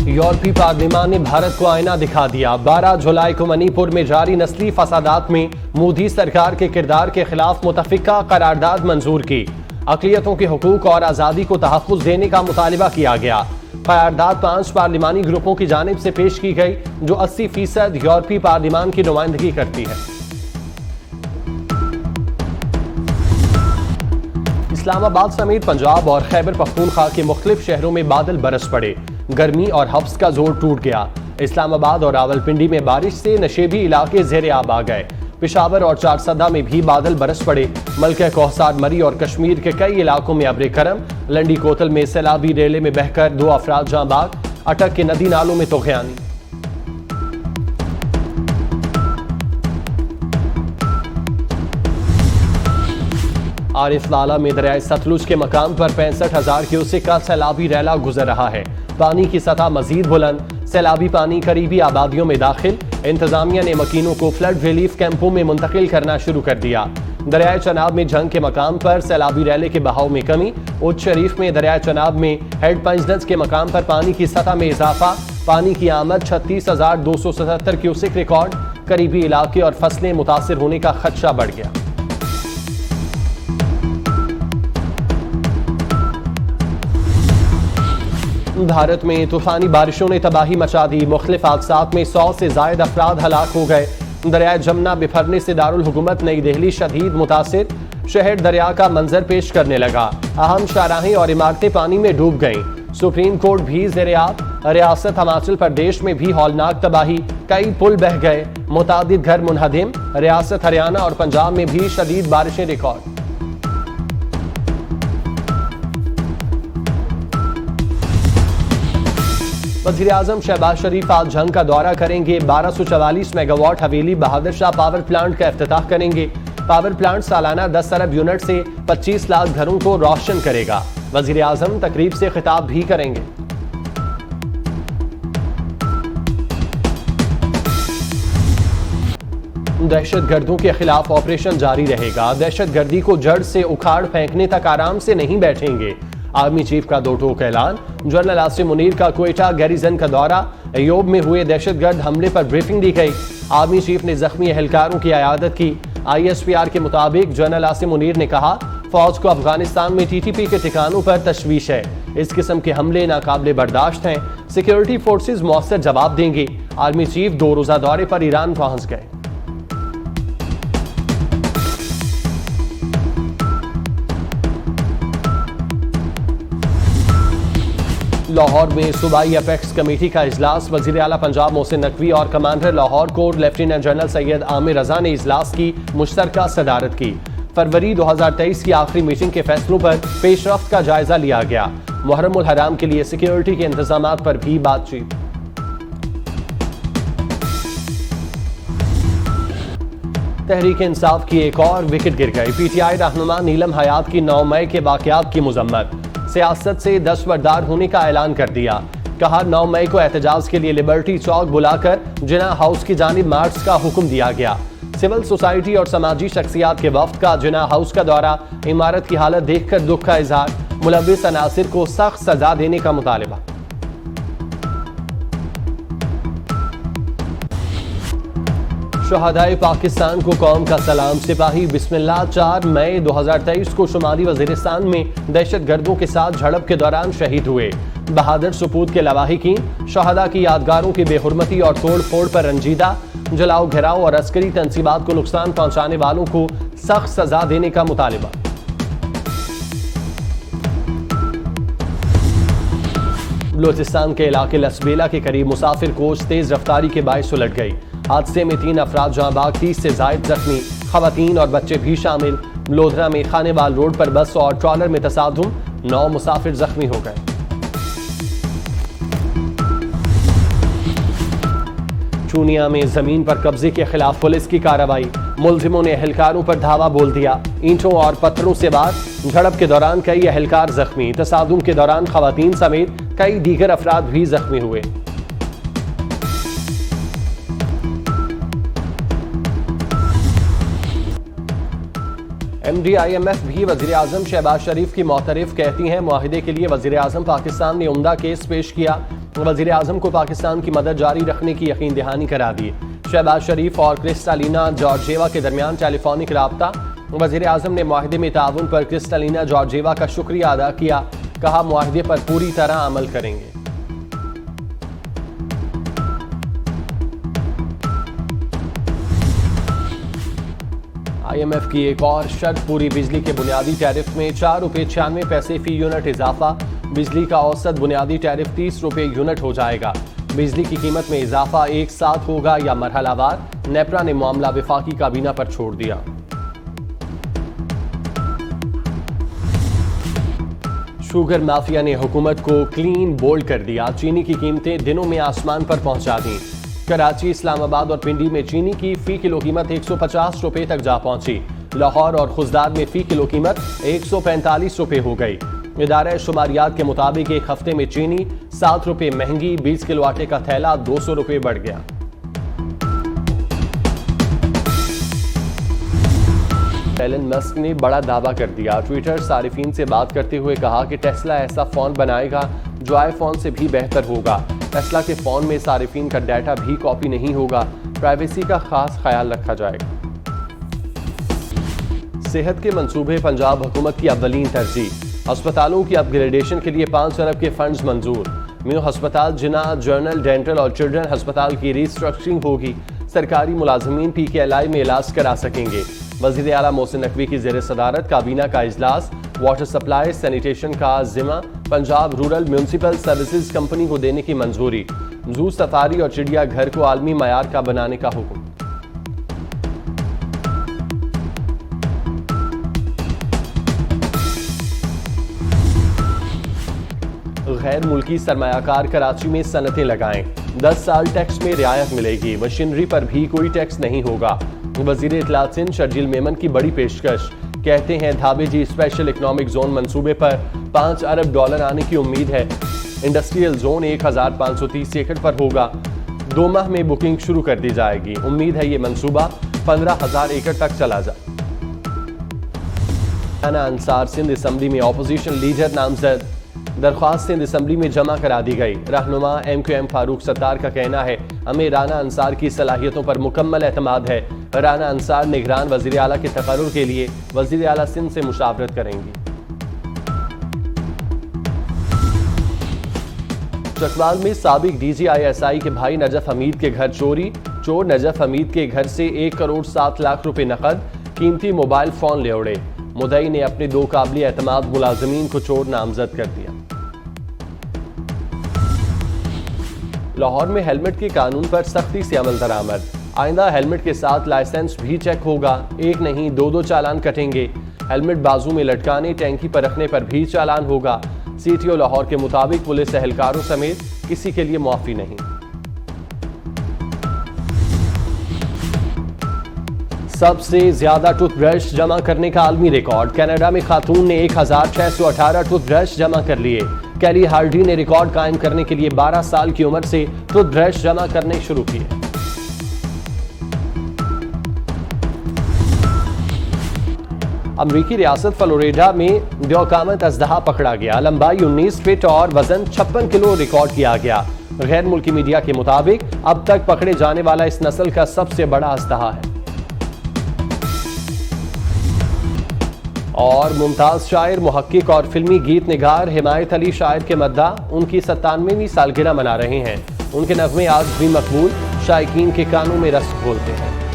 यूरोपीय पार्लियामान ने भारत को आईना दिखा दिया। 12 जुलाई को मणिपुर में जारी नस्ली फसादात में मोदी सरकार के किरदार के खिलाफ मुतफिका करारदाद मंजूर की। अक़लियतों के हुकूक और आज़ादी को तहफ़्फ़ुज़ देने का मुतालिबा किया गया। करारदाद 5 पार्लिमानी ग्रुपों की जानिब से पेश की गई, जो 80% यूरोपीय पार्लियामान की नुमाइंदगी करती है। इस्लामाबाद समेत पंजाब और खैबर पख्तूनख्वा के मुख्तलिफ शहरों में बादल बरस पड़े। गर्मी और हफ्स का जोर टूट गया। इस्लामाबाद और रावलपिंडी में बारिश से नशेबी इलाके ज़ेरे आब आ गए। पेशावर और चारसदा में भी बादल बरस पड़े। मलके कोहसार, मरी और कश्मीर के कई इलाकों में अब्रे करम। लंडी कोतल में सैलाबी रेले में बहकर 2 अफराद जाँ बाग। अटक के नदी नालों में तुग़यानी। आरिफ लाला में दरियाए सतलुज के मकाम पर 65,000 क्यूसेक का सैलाबी रैला गुजर रहा है। पानी की सतह मजीद बुलंद। सैलाबी पानी करीबी आबादियों में दाखिल। इंतजामिया ने मकीनों को फ्लड रिलीफ कैंपों में मुंतकिल करना शुरू कर दिया। दरियाए चनाब में जंग के मकाम पर सैलाबी रैले के बहाव में कमी। उच्च शरीफ में दरियाए चनाब में हेड पंचनस के मकाम पर पानी की सतह में इजाफा। पानी की आमद 36,277 क्यूसेक रिकॉर्ड। करीबी इलाके और फसलें मुतासिर होने का खदशा बढ़ गया। भारत में तूफानी बारिशों ने तबाही मचा दी। मुख्तलिफ हादसात में 100 से जायद अफराद हलाक हो गए। दरियाए जमुना बिफरने से दारुल हुकूमत नई दिल्ली शदीद मुतासिर। शहर दरिया का मंजर पेश करने लगा। अहम शाहराहें और इमारतें पानी में डूब गईं। सुप्रीम कोर्ट भी ज़ेरे-आब। रियासत हिमाचल प्रदेश में भी हौलनाक तबाही। कई पुल बह गए। मुतादिद घर मुनहदिम। रियासत हरियाणा और पंजाब में भी शदीद बारिशें रिकॉर्ड। वज़ीर-ए-आज़म शहबाज शरीफ आज जंग का दौरा करेंगे। 1244 मेगावाट हवेली बहादुर शाह पावर प्लांट का इफ्तिताह करेंगे। पावर प्लांट सालाना 10 अरब यूनिट से 25 लाख घरों को रोशन करेगा। वज़ीर-ए-आज़म तकरीब से खिताब भी करेंगे। दहशतगर्दों के खिलाफ ऑपरेशन जारी रहेगा। दहशतगर्दी को जड़ से उखाड़ फेंकने तक आराम से नहीं बैठेंगे। आर्मी चीफ का 2 टोक ऐलान। जनरल आसिम मुनीर का क्वेटा गैरिजन का दौरा। अयोब में हुए दहशतगर्द हमले पर ब्रीफिंग दी गई। आर्मी चीफ ने जख्मी एहलकारों की इयादत की। ISPR के मुताबिक जनरल आसिम मुनीर ने कहा, फौज को अफगानिस्तान में TTP के ठिकानों पर तशवीश है। इस किस्म के हमले नाकाबिले बर्दाश्त हैं। सिक्योरिटी फोर्सेज मौसर जवाब देंगे। आर्मी चीफ 2 रोजा दौरे पर ईरान पहुंच गए। लाहौर में सूबाई अपेक्स कमेटी का इजलास। वज़ीर आला पंजाब मोहसिन नकवी और commander Lahore corps lieutenant general Syed Amir Raza ने इजलास की मुश्तरका सदारत की। फरवरी 2023 की आखिरी मीटिंग के फैसलों पर पेशरफ्त का जायजा लिया गया। मुहर्रम उल हराम के लिए सिक्योरिटी के इंतजामात पर भी बातचीत। तहरीक इंसाफ की एक और विकेट गिर गई। PTI रहनुमा नीलम हयात की 9 मई के वाकयात की मुजम्मत। सियासत से दस्तबरदार होने का ऐलान कर दिया। कहा, 9 मई को एहतजाज के लिए लिबर्टी चौक बुलाकर जिना हाउस की जानिब मार्च का हुक्म दिया गया। सिविल सोसाइटी और समाजी शख्सियात के वफ्द का जिना हाउस का दौरा। इमारत की हालत देखकर दुख का इजहार। मुलव्विस अनासिर को सख्त सजा देने का मुतालिबा। शहादाए पाकिस्तान को कौम का सलाम। सिपाही बिस्मिल्लाह 4 मई 2023 को शुमाली वजीरिस्तान में दहशतगर्दों के साथ झड़प के दौरान शहीद हुए। बहादुर सपूत के लवाहिकीन शहादा की यादगारों की बेहुरमती और तोड़ फोड़ पर रंजीदा। जलाओ घिराव और अस्करी तंसीबात को नुकसान पहुंचाने वालों को सख्त सजा देने का मुतालिबा। बलूचिस्तान के इलाके लसबेला के करीब मुसाफिर कोच तेज रफ्तारी के बायस उलट गई। हादसे में 3 अफराद जहां बाग, 30 से जायद जख्मी। खवातीन और बच्चे भी शामिल। लोधरा में खानेवाल रोड पर बस और ट्रॉलर में तसादुम। 9 मुसाफिर जख्मी हो गए। चूनिया में जमीन पर कब्जे के खिलाफ पुलिस की कार्रवाई। मुलजिमों ने एहलकारों पर धावा बोल दिया। ईंटों और पत्थरों से वार। झड़प के दौरान कई एहलकार जख्मी। तसादुम के दौरान खवातीन समेत कई दीगर अफराद भी जख्मी हुए। MD-IMF भी वज़ीर-ए-आज़म शहबाज शरीफ की मोतरफ कहती हैं। मुआहिदे के लिए वज़ीर-ए-आज़म पाकिस्तान ने उम्दा केस पेश किया। वज़ीर आज़म को पाकिस्तान की मदद जारी रखने की यकीन दहानी करा दी। शहबाज शरीफ और क्रिस्टालिना जॉर्जिएवा के दरमियान टेलीफोनिक राब्ता। वज़ीर आज़म ने मुआहदे में ताउन पर क्रिस्टालिना जॉर्जिएवा का शुक्रिया अदा किया, कहा मुआहदे पर पूरी तरह अमल करेंगे। IMF की एक और शर्त, पूरी बिजली के बुनियादी टैरिफ में ₹4.96 फी यूनिट इजाफा। बिजली का औसत बुनियादी टैरिफ ₹30 यूनिट हो जाएगा। बिजली की कीमत में इजाफा एक साथ होगा या मरहलावार। नेपरा ने मामला विफाकी काबीना पर छोड़ दिया। शुगर माफिया ने हुकूमत को क्लीन बोल्ड कर दिया। चीनी की कीमतें दिनों में आसमान पर पहुंचा दी। कराची, इस्लामाबाद और पिंडी में चीनी की फी किलो कीमत ₹150 तक जा पहुंची। लाहौर और खुजदार में फी किलो कीमत ₹145 हो गई। इदारा शुमारियात के मुताबिक एक हफ्ते में चीनी ₹7 महंगी, 20 किलो आटे का थैला ₹200 बढ़ गया। एलन मस्क ने बड़ा दावा कर दिया। ट्विटर सारिफीन से बात करते हुए कहा कि टेस्ला ऐसा फोन बनाएगा जो आईफोन से भी बेहतर होगा। टेस्ला के फोन में सारिफीन का डाटा भी कॉपी नहीं होगा। प्राइवेसी का खास ख्याल रखा जाएगा। सेहत के मंसूबे पंजाब हुकूमत की अव्वलीन तरजीह। अस्पतालों की अपग्रेडेशन के लिए 5 अरब के फंड्स मंजूर। म्यू अस्पताल, जिना, जर्नल, डेंटल और चिल्ड्रन अस्पताल की रीस्ट्रक्चरिंग होगी। सरकारी मुलाजमीन PKLI में इलाज करा सकेंगे। वज़ीर आला मोहसिन नकवी की ज़ेर सदारत काबीना का इजलास। वाटर सप्लाई सैनिटेशन का जिम्मा Punjab rural municipal services company को देने की मंजूरी। जू सफारी और चिड़िया घर को आलमी मयार का बनाने का हुक्म। गैर मुल्की सरमायाकार कराची में सनतें लगाएं। 10 साल टैक्स में रियायत मिलेगी। मशीनरी पर भी कोई टैक्स नहीं होगा। वजीर इत्तलात सिंध शर्जील मेमन की बड़ी पेशकश। कहते हैं धाबे जी स्पेशल इकोनॉमिक जोन मंसूबे पर $5 अरब आने की उम्मीद है। इंडस्ट्रियल जोन 1530 एकड़ पर होगा। 2 माह में बुकिंग शुरू कर दी जाएगी। उम्मीद है ये मंसूबा 15,000 एकड़ तक चला जाए। राना अंसार सिंध असम्बली में ऑपोजिशन लीडर नामजद। दरख्वास्त सिंध असम्बली में जमा करा दी गई। रहनुमा MQM फारूक सत्तार का कहना है हमें राना अंसार की सलाहियतों पर मुकम्मल एतमाद है। राना अंसार निगरान वज़ीर आला के तकर्रुर के लिए वज़ीर आला सिंध से मुशावरत करेंगी। चकवाल में साबिक DG ISI के भाई नजफ हमीद के घर चोरी। चोर नजफ हमीद के घर से 1 करोड़ 7 लाख रुपए नकद, कीमती मोबाइल फोन ले उड़े। मुदई ने अपने 2 काबिल एतमाद मुलाजमीन को चोर नामजद कर दिया। लाहौर में हेलमेट के कानून पर सख्ती से अमल दरामद। आइंदा हेलमेट के साथ लाइसेंस भी चेक होगा। 1 नहीं 2 चालान कटेंगे। हेलमेट बाजू में लटकाने, टैंकी पर रखने पर भी चालान होगा। CTO लाहौर के मुताबिक पुलिस एहलकारों समेत किसी के लिए मुआफी नहीं। सबसे ज्यादा टूथब्रश जमा करने का आलमी रिकॉर्ड। कनाडा में खातून ने 1618 टूथब्रश जमा कर लिए। कैली हार्डी ने रिकॉर्ड कायम करने के लिए 12 साल की उम्र से टूथब्रश जमा करने शुरू किए। अमरीकी रियासत फ्लोरिडा में बेऔकामत अज़दहा पकड़ा गया। लंबाई 19 फीट और वजन 56 किलो रिकॉर्ड किया गया। गैर मुल्की मीडिया के मुताबिक अब तक पकड़े जाने वाला इस नस्ल का सबसे बड़ा अज़दहा है। और मुमताज शायर, मुहक्किक और फिल्मी गीत निगार हिमायत अली शायर के मद्दा उनकी 97वीं सालगिरह मना रहे हैं। उनके नग़्मे आज भी मकबूल, शायकीन के कानों में रस घोलते हैं।